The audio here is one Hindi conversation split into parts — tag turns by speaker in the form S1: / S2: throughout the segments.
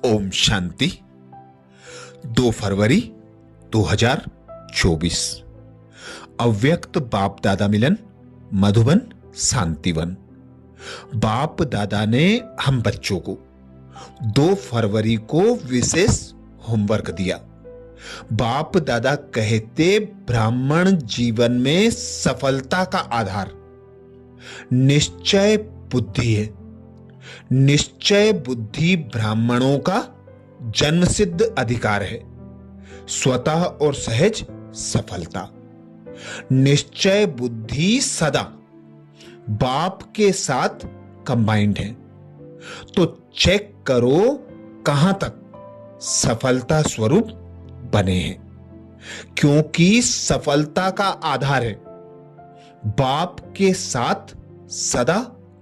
S1: ओम शांति। 2 फरवरी 2024। अव्यक्त बाप दादा मिलन, मधुबन, शांतिवन। बाप दादा ने हम बच्चों को 2 फरवरी को विशेष होमवर्क दिया। बाप दादा कहते ब्राह्मण जीवन में सफलता का आधार निश्चय बुद्धि है। निश्चय बुद्धि ब्राह्मणों का जन्मसिद्ध अधिकार है, स्वतः और सहज सफलता। निश्चय बुद्धि सदा बाप के साथ कंबाइंड है। तो चेक करो कहां तक सफलता स्वरूप बने हैं, क्योंकि सफलता का आधार है बाप के साथ सदा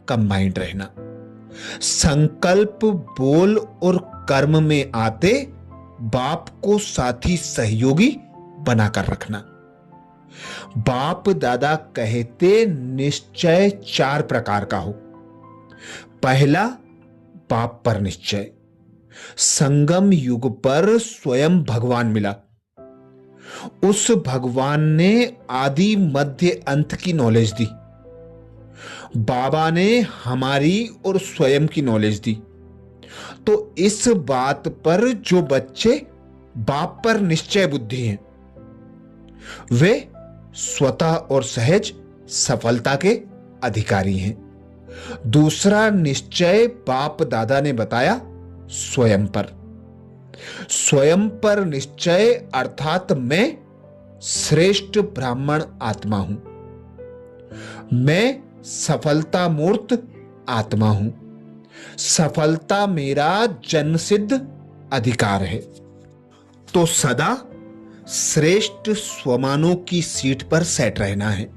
S1: कंबाइंड रहना। संकल्प, बोल और कर्म में आते बाप को साथी सहयोगी बनाकर रखना। बाप दादा कहते निश्चय 4 प्रकार का हो। पहला, बाप पर निश्चय। संगम युग पर स्वयं भगवान मिला। उस भगवान ने आदि मध्य अंत की नॉलेज दी। बाबा ने हमारी और स्वयं की नॉलेज दी। तो इस बात पर जो बच्चे बाप पर निश्चय बुद्धि हैं, वे स्वतः और सहज सफलता के अधिकारी हैं। दूसरा निश्चय बाप दादा ने बताया स्वयं पर। स्वयं पर निश्चय अर्थात मैं श्रेष्ठ ब्राह्मण आत्मा हूं। मैं सफलता मूर्त आत्मा हूं। सफलता मेरा जन्मसिद्ध अधिकार है। तो सदा श्रेष्ठ स्वमानों की सीट पर सेट रहना है,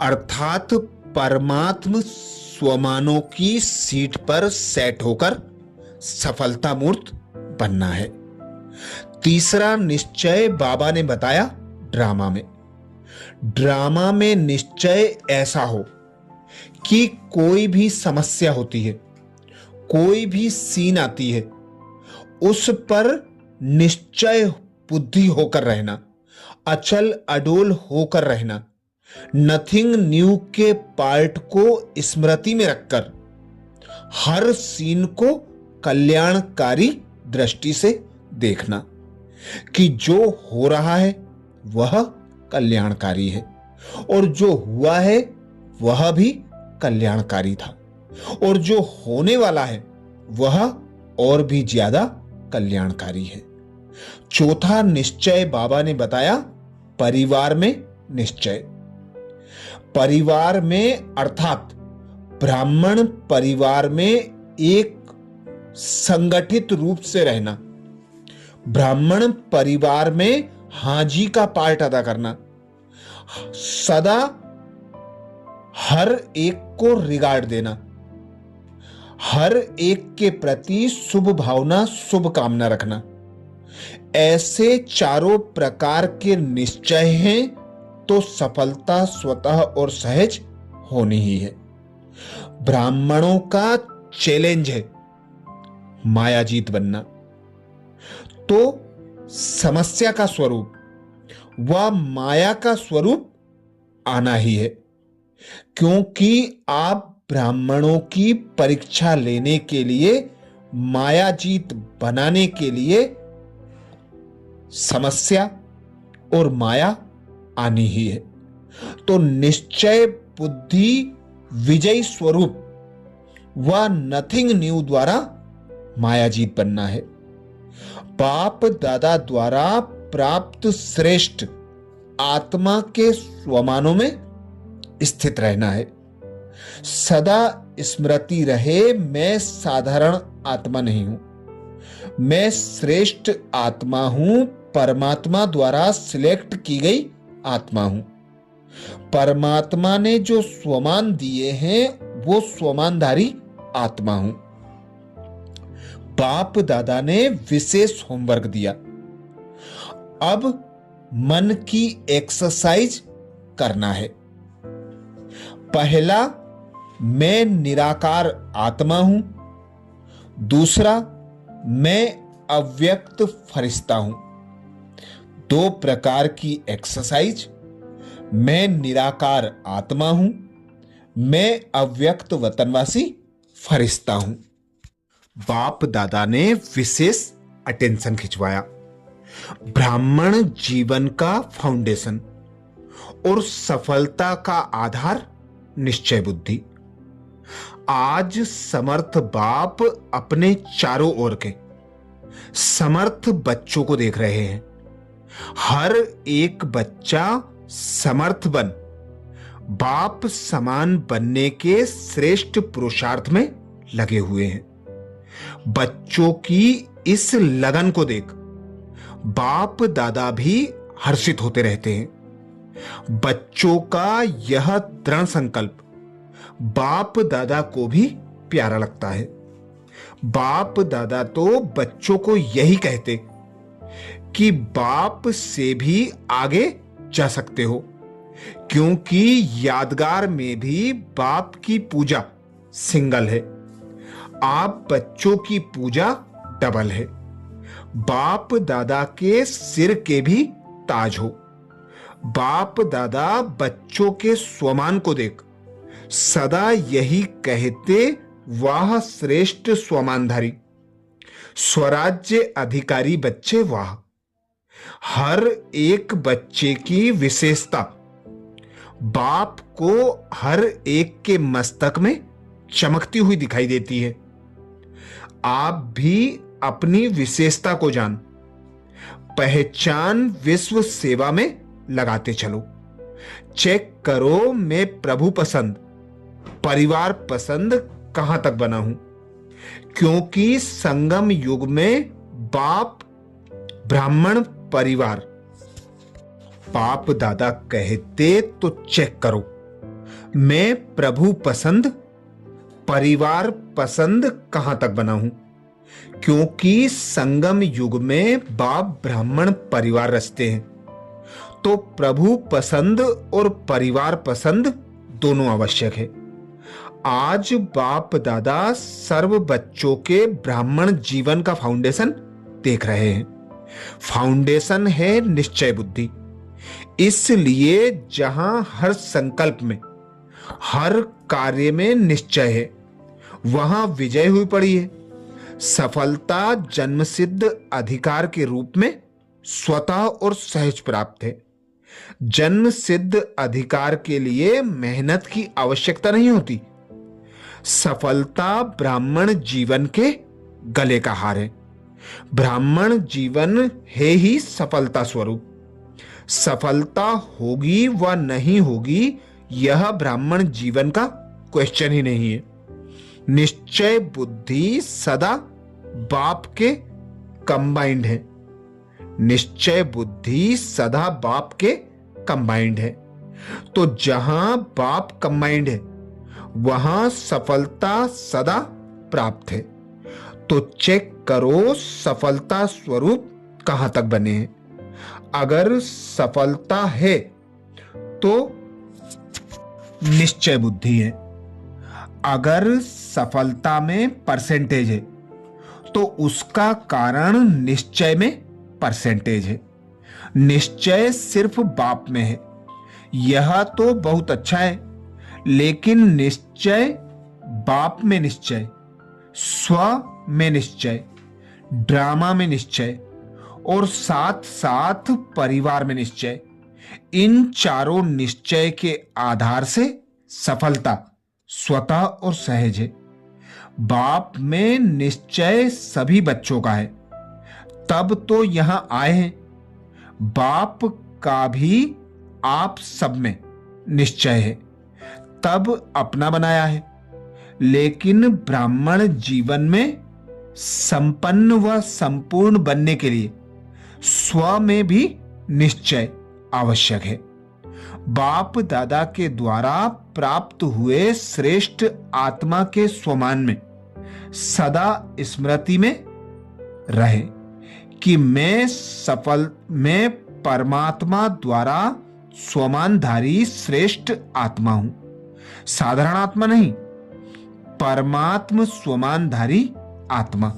S1: अर्थात परमात्म स्वमानों की सीट पर सेट होकर सफलता मूर्त बनना है। तीसरा निश्चय बाबा ने बताया ड्रामा में। ड्रामा में निश्चय ऐसा हो कि कोई भी समस्या होती है, कोई भी सीन आती है, उस पर निश्चय बुद्धि होकर रहना, अचल अडोल होकर रहना। नथिंग न्यू के पार्ट को स्मृति में रखकर हर सीन को कल्याणकारी दृष्टि से देखना कि जो हो रहा है वह कल्याणकारी है और जो हुआ है वह भी कल्याणकारी था, और जो होने वाला है वह और भी ज्यादा कल्याणकारी है। चौथा निश्चय बाबा ने बताया परिवार में निश्चय। परिवार में अर्थात ब्राह्मण परिवार में एक संगठित रूप से रहना। ब्राह्मण परिवार में हाजी का पार्ट अदा करना। सदा हर एक को रिगार्ड देना, हर एक के प्रति शुभ भावना, शुभ कामना रखना। ऐसे चारों प्रकार के निश्चय हैं तो सफलता स्वतः और सहज होनी ही है। ब्राह्मणों का चैलेंज है मायाजीत बनना। तो समस्या का स्वरूप व माया का स्वरूप आना ही है, क्योंकि आप ब्राह्मणों की परीक्षा लेने के लिए, मायाजीत बनाने के लिए समस्या और माया आनी ही है। तो निश्चय बुद्धि विजय स्वरूप व नथिंग न्यू द्वारा मायाजीत बनना है। बाप दादा द्वारा प्राप्त श्रेष्ठ आत्मा के स्वमानों में स्थित रहना है। सदा स्मृति रहे मैं साधारण आत्मा नहीं हूं, मैं श्रेष्ठ आत्मा हूं, परमात्मा द्वारा सिलेक्ट की गई आत्मा हूं। परमात्मा ने जो स्वमान दिए हैं वो स्वमानधारी आत्मा हूं। बाप दादा ने विशेष होमवर्क दिया। अब मन की एक्सरसाइज करना है। पहला, मैं निराकार आत्मा हूं। दूसरा, मैं अव्यक्त फरिश्ता हूं। 2 प्रकार की एक्सरसाइज। मैं निराकार आत्मा हूं, मैं अव्यक्त वतनवासी फरिश्ता हूं। बाप दादा ने विशेष अटेंशन खिंचवाया। ब्राह्मण जीवन का फाउंडेशन और सफलता का आधार निश्चय बुद्धि। आज समर्थ बाप अपने चारों ओर के समर्थ बच्चों को देख रहे हैं। हर एक बच्चा समर्थ बन बाप समान बनने के श्रेष्ठ पुरुषार्थ में लगे हुए हैं। बच्चों की इस लगन को देख बाप दादा भी हर्षित होते रहते हैं। बच्चों का यह दृढ़ संकल्प बाप दादा को भी प्यारा लगता है। बाप दादा तो बच्चों को यही कहते कि बाप से भी आगे जा सकते हो, क्योंकि यादगार में भी बाप की पूजा सिंगल है, आप बच्चों की पूजा डबल है। बाप दादा के सिर के भी ताज हो। बाप दादा बच्चों के स्वमान को देख सदा यही कहते, वाह श्रेष्ठ स्वमानधारी, स्वराज्य अधिकारी बच्चे वाह। हर एक बच्चे की विशेषता बाप को हर एक के मस्तक में चमकती हुई दिखाई देती है। आप भी अपनी विशेषता को जान पहचान विश्व सेवा में लगाते चलो। चेक करो मैं प्रभु पसंद परिवार पसंद कहां तक बना हूं, क्योंकि संगम युग में बाप ब्राह्मण परिवार बाप दादा कहते तो चेक करो मैं प्रभु पसंद परिवार पसंद कहां तक बना हूं, क्योंकि संगम युग में बाप ब्राह्मण परिवार रचते हैं। तो प्रभु पसंद और परिवार पसंद दोनों आवश्यक है। आज बाप दादा सर्व बच्चों के ब्राह्मण जीवन का फाउंडेशन देख रहे हैं। फाउंडेशन है निश्चय बुद्धि। इसलिए जहां हर संकल्प में हर कार्य में निश्चय है, वहां विजय हुई पड़ी है। सफलता जन्मसिद्ध अधिकार के रूप में स्वतः और सहज प्राप्त है। जन्म सिद्ध अधिकार के लिए मेहनत की आवश्यकता नहीं होती। सफलता ब्राह्मण जीवन के गले का हार है। ब्राह्मण जीवन है ही सफलता स्वरूप। सफलता होगी व नहीं होगी यह ब्राह्मण जीवन का क्वेश्चन ही नहीं है। निश्चय बुद्धि सदा बाप के कंबाइंड है। निश्चय बुद्धि सदा बाप के कंबाइंड है। तो जहां बाप कंबाइंड है वहां सफलता सदा प्राप्त है। तो चेक करो सफलता स्वरूप कहां तक बने हैं। अगर सफलता है तो निश्चय बुद्धि है। अगर सफलता में परसेंटेज है तो उसका कारण निश्चय में परसेंटेज है। निश्चय सिर्फ बाप में है, यह तो बहुत अच्छा है, लेकिन निश्चय बाप में निश्चय, स्व में निश्चय, ड्रामा में निश्चय और साथ साथ परिवार में निश्चय, इन चारों निश्चय के आधार से सफलता स्वतः और सहज है। बाप में निश्चय सभी बच्चों का है, तब तो यहां आए हैं। बाप का भी आप सब में निश्चय है, तब अपना बनाया है। लेकिन ब्राह्मण जीवन में संपन्न व संपूर्ण बनने के लिए स्व में भी निश्चय आवश्यक है। बाप दादा के द्वारा प्राप्त हुए श्रेष्ठ आत्मा के स्वमान में सदा स्मृति में रहे कि मैं परमात्मा द्वारा स्वमानधारी श्रेष्ठ आत्मा हूं। साधारण आत्मा नहीं, परमात्म स्वमानधारी आत्मा।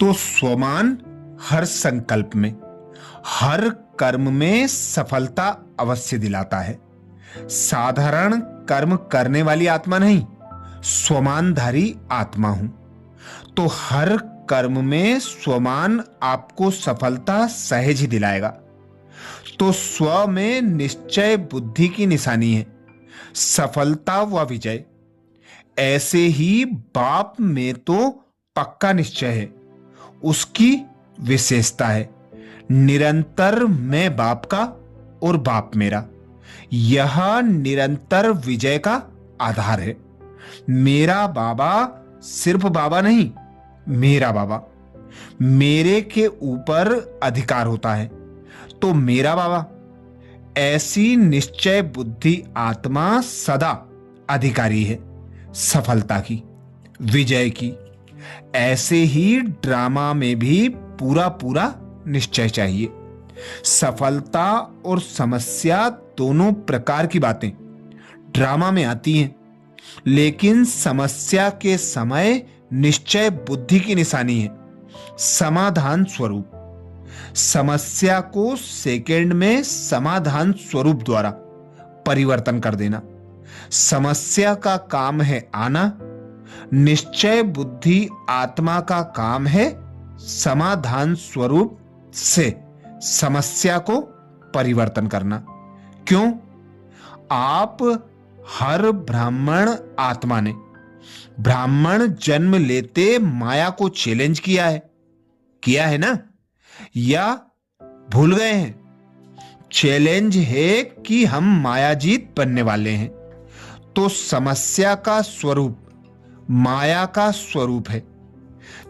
S1: तो स्वमान हर संकल्प में, हर कर्म में सफलता अवश्य दिलाता है। साधारण कर्म करने वाली आत्मा नहीं, स्वमानधारी आत्मा हूं। तो हर कर्म में स्वमान आपको सफलता सहज ही दिलाएगा। तो स्व में निश्चय बुद्धि की निशानी है, सफलता व विजय। ऐसे ही बाप में तो पक्का निश्चय है, उसकी विशेषता है निरंतर मैं बाप का और बाप मेरा। यह निरंतर विजय का आधार है। मेरा बाबा सिर्फ बाबा नहीं, मेरा बाबा। मेरे के ऊपर अधिकार होता है तो मेरा बाबा। ऐसी निश्चय बुद्धि आत्मा सदा अधिकारी है सफलता की, विजय की। ऐसे ही ड्रामा में भी पूरा पूरा निश्चय चाहिए। सफलता और समस्या दोनों प्रकार की बातें ड्रामा में आती हैं, लेकिन समस्या के समय निश्चय बुद्धि की निशानी है समाधान स्वरूप। समस्या को सेकंड में समाधान स्वरूप द्वारा परिवर्तन कर देना। समस्या का काम है आना, निश्चय बुद्धि आत्मा का काम है समाधान स्वरूप से समस्या को परिवर्तन करना। क्यों? आप हर ब्राह्मण आत्मा ने ब्राह्मण जन्म लेते माया को चैलेंज किया है ना? या भूल गए हैं? चैलेंज है कि हम मायाजीत बनने वाले हैं। तो समस्या का स्वरूप माया का स्वरूप है।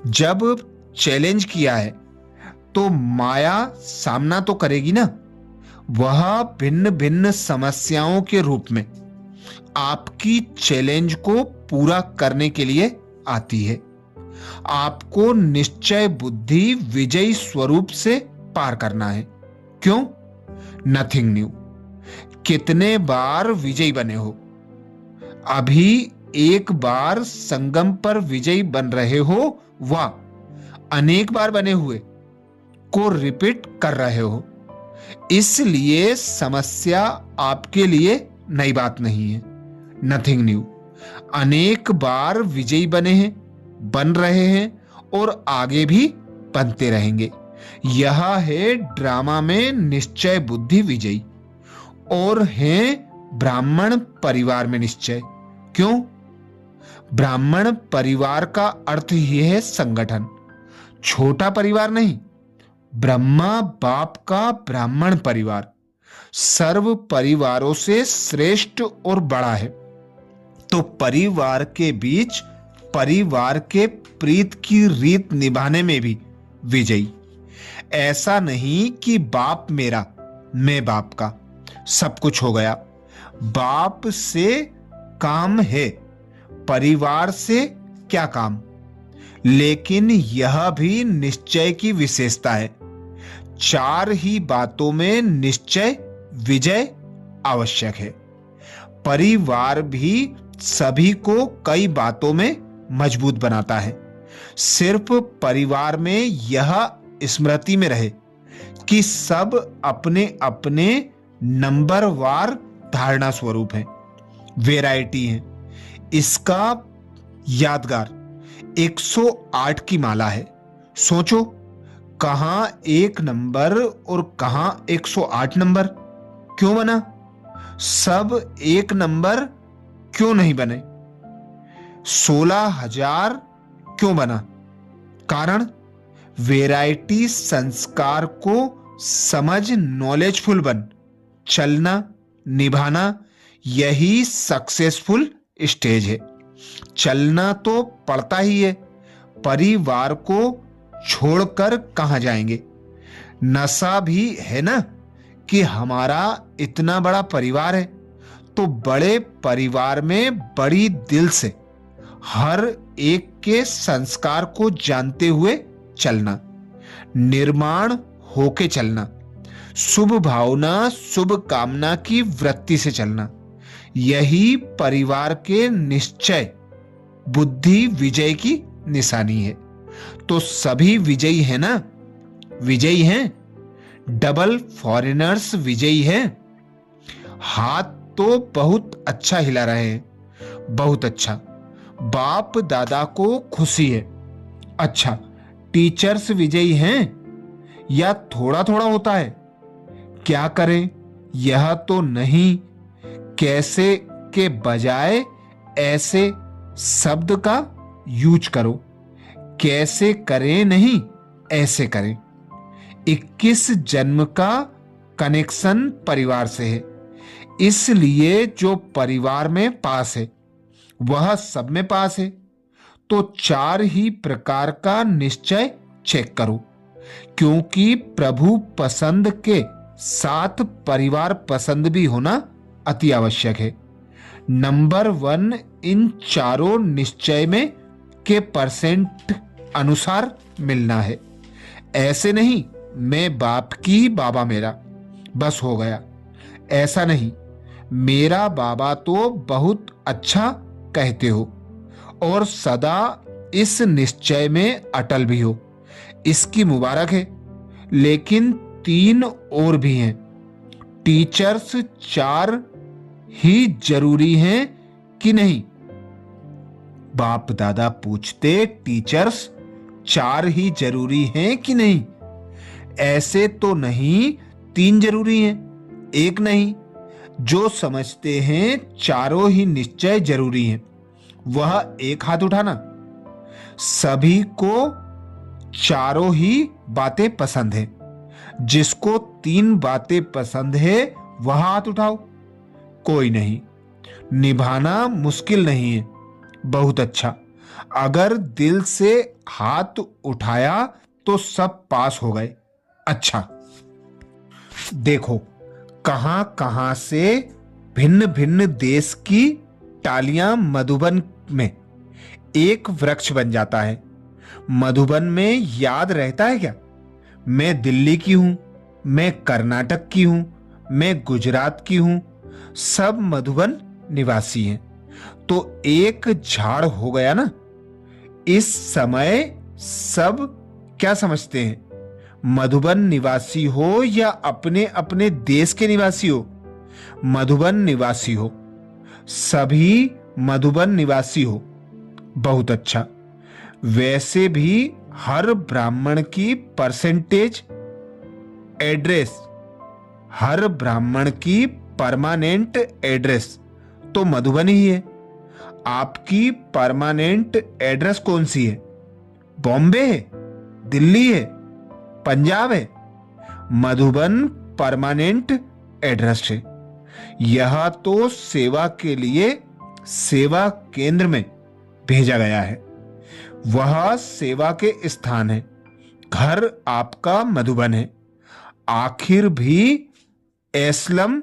S1: जब चैलेंज किया है तो माया सामना तो करेगी ना। वह भिन्न भिन्न समस्याओं के रूप में आपकी चैलेंज को पूरा करने के लिए आती है। आपको निश्चय बुद्धि विजयी स्वरूप से पार करना है। क्यों? Nothing new. कितने बार विजयी बने हो? अभी एक बार संगम पर विजयी बन रहे हो व अनेक बार बने हुए को रिपीट कर रहे हो। इसलिए समस्या आपके लिए नई बात नहीं है, नथिंग न्यू। अनेक बार विजयी बने हैं, बन रहे हैं और आगे भी बनते रहेंगे। यह है ड्रामा में निश्चय बुद्धि विजयी। और है ब्राह्मण परिवार में निश्चय। क्यों? ब्राह्मण परिवार का अर्थ ही है संगठन, छोटा परिवार नहीं। ब्रह्मा बाप का ब्राह्मण परिवार सर्व परिवारों से श्रेष्ठ और बड़ा है। तो परिवार के बीच परिवार के प्रीत की रीत निभाने में भी विजयी। ऐसा नहीं कि बाप मेरा मैं बाप का, सब कुछ हो गया। बाप से काम है, परिवार से क्या काम। लेकिन यह भी निश्चय की विशेषता है। चार ही बातों में निश्चय विजय आवश्यक है। परिवार भी सभी को कई बातों में मजबूत बनाता है। सिर्फ परिवार में यह स्मृति में रहे कि सब अपने अपने नंबरवार धारणा स्वरूप है, वैरायटी है। इसका यादगार 108 की माला है। सोचो, कहां एक नंबर और कहां 108 नंबर क्यों बना? सब एक नंबर क्यों नहीं बने? 16,000 क्यों बना? कारण वैरायटी संस्कार को समझ नॉलेजफुल बन चलना निभाना, यही सक्सेसफुल स्टेज है। चलना तो पड़ता ही है, परिवार को छोड़कर कहां जाएंगे। नशा भी है ना कि हमारा इतना बड़ा परिवार है, तो बड़े परिवार में बड़ी दिल से हर एक के संस्कार को जानते हुए चलना, निर्माण होके चलना, शुभ भावना शुभ कामना की वृत्ति से चलना, यही परिवार के निश्चय बुद्धि विजय की निशानी है। तो सभी विजयी है ना? विजयी हैं। डबल फॉरेनर्स विजयी हैं। हाथ तो बहुत अच्छा हिला रहे हैं। बहुत अच्छा। बाप दादा को खुशी है। अच्छा, टीचर्स विजयी हैं या थोड़ा थोड़ा होता है? क्या करें? यह तो नहीं, कैसे के बजाय ऐसे शब्द का यूज करो। कैसे करें नहीं, ऐसे करें। 21 जन्म का कनेक्शन परिवार से है, इसलिए जो परिवार में पास है वह सब में पास है। तो 4 ही प्रकार का निश्चय चेक करो, क्योंकि प्रभु पसंद के साथ परिवार पसंद भी होना अति आवश्यक है। नंबर 1 इन चारों निश्चय में के परसेंट अनुसार मिलना है। ऐसे नहीं, मैं बाप की, बाबा मेरा, बस हो गया। ऐसा नहीं, मेरा बाबा तो बहुत अच्छा कहते हो और सदा इस निश्चय में अटल भी हो, इसकी मुबारक है। लेकिन 3 और भी हैं। टीचर्स 4 ही जरूरी हैं कि नहीं? बाप दादा पूछते, टीचर्स 4 ही जरूरी हैं कि नहीं? ऐसे तो नहीं, 3 जरूरी हैं, 1 नहीं। जो समझते हैं चारों ही निश्चय जरूरी हैं, वह एक हाथ उठाना। सभी को चारों ही बातें पसंद है। जिसको 3 बातें पसंद है वह हाथ उठाओ। कोई नहीं, निभाना मुश्किल नहीं है। बहुत अच्छा। अगर दिल से हाथ उठाया तो सब पास हो गए। अच्छा, देखो कहां कहां से भिन्न भिन्न देश की टालियां मधुबन में एक वृक्ष बन जाता है। मधुबन में याद रहता है क्या? मैं दिल्ली की हूं, मैं कर्नाटक की हूं, मैं गुजरात की हूं, सब मधुबन निवासी हैं। तो एक झाड़ हो गया ना। इस समय सब क्या समझते हैं? मधुबन निवासी हो या अपने अपने देश के निवासी हो? मधुबन निवासी हो। सभी मधुबन निवासी हो। बहुत अच्छा। वैसे भी हर ब्राह्मण की परसेंटेज एड्रेस, हर ब्राह्मण की परमानेंट एड्रेस तो मधुबन ही है। आपकी परमानेंट एड्रेस कौन सी है? बॉम्बे है, दिल्ली है, पंजाब है? मधुबन परमानेंट एड्रेस है। यह तो सेवा के लिए सेवा केंद्र में भेजा गया है। वह सेवा के स्थान है। घर आपका मधुबन है। आखिर भी एस्लम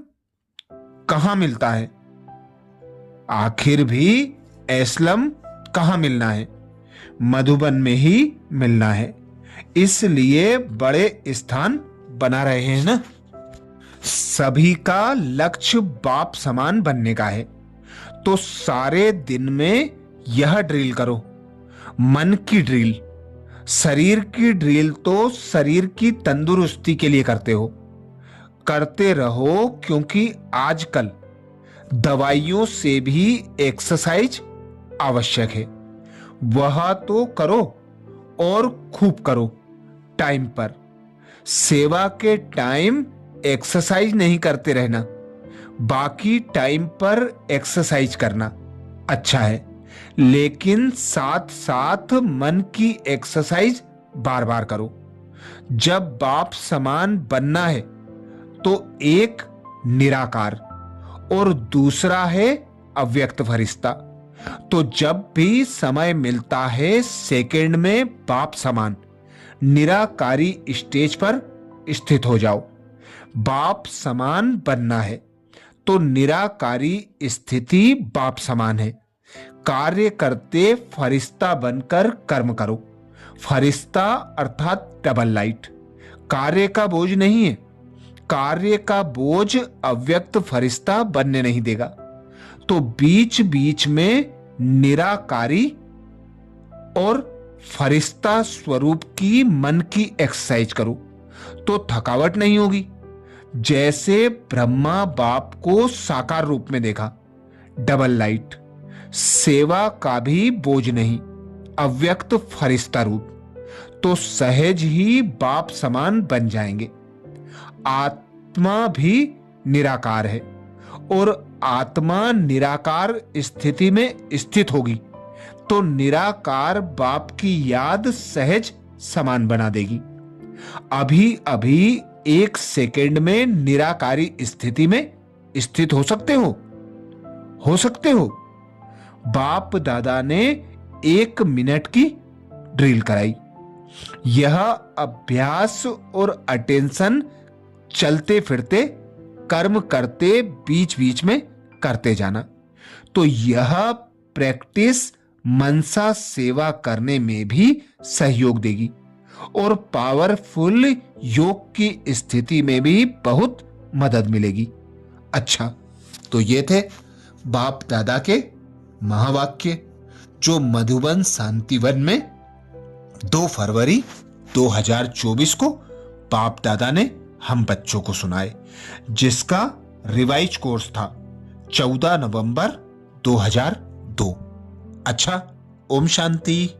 S1: कहां मिलता है? आखिर भी एस्लम कहां मिलना है? मधुबन में ही मिलना है। इसलिए बड़े स्थान बना रहे हैं ना। सभी का लक्ष्य बाप समान बनने का है। तो सारे दिन में यह ड्रिल करो। मन की ड्रिल, शरीर की ड्रिल तो शरीर की तंदुरुस्ती के लिए करते हो, करते रहो। क्योंकि आजकल दवाइयों से भी एक्सरसाइज आवश्यक है। वह तो करो और खूब करो, टाइम पर। सेवा के टाइम एक्सरसाइज नहीं करते रहना, बाकी टाइम पर एक्सरसाइज करना अच्छा है। लेकिन साथ साथ मन की एक्सरसाइज बार बार करो। जब बाप समान बनना है तो एक निराकार और दूसरा है अव्यक्त फरिश्ता। तो जब भी समय मिलता है सेकंड में बाप समान निराकारी स्टेज पर स्थित हो जाओ। बाप समान बनना है तो निराकारी स्थिति बाप समान है। कार्य करते फरिश्ता बनकर कर्म करो। फरिश्ता अर्थात डबल लाइट कार्य का बोझ नहीं है। कार्य का बोझ अव्यक्त फरिश्ता बनने नहीं देगा। तो बीच बीच में निराकारी और फरिश्ता स्वरूप की मन की एक्सरसाइज करो तो थकावट नहीं होगी। जैसे ब्रह्मा बाप को साकार रूप में देखा, डबल लाइट, सेवा का भी बोझ नहीं, अव्यक्त फरिश्ता रूप, तो सहज ही बाप समान बन जाएंगे। आत्मा भी निराकार है और आत्मा निराकार स्थिति में स्थित होगी तो निराकार बाप की याद सहज समान बना देगी। अभी अभी 1 सेकंड में निराकारी स्थिति में स्थित हो सकते हो। बाप दादा ने 1 मिनट की ड्रिल कराई। यह अभ्यास और अटेंशन चलते फिरते कर्म करते बीच बीच में करते जाना, तो यह प्रैक्टिस मनसा सेवा करने में भी सहयोग देगी और पावरफुल योग की स्थिति में भी बहुत मदद मिलेगी। अच्छा, तो ये थे बाप दादा के महावाक्य जो मधुबन शांतिवन में 2 फरवरी 2024 को बाप दादा ने हम बच्चों को सुनाए, जिसका रिवाइज कोर्स था 14 नवंबर 2002। अच्छा, ओम शांति।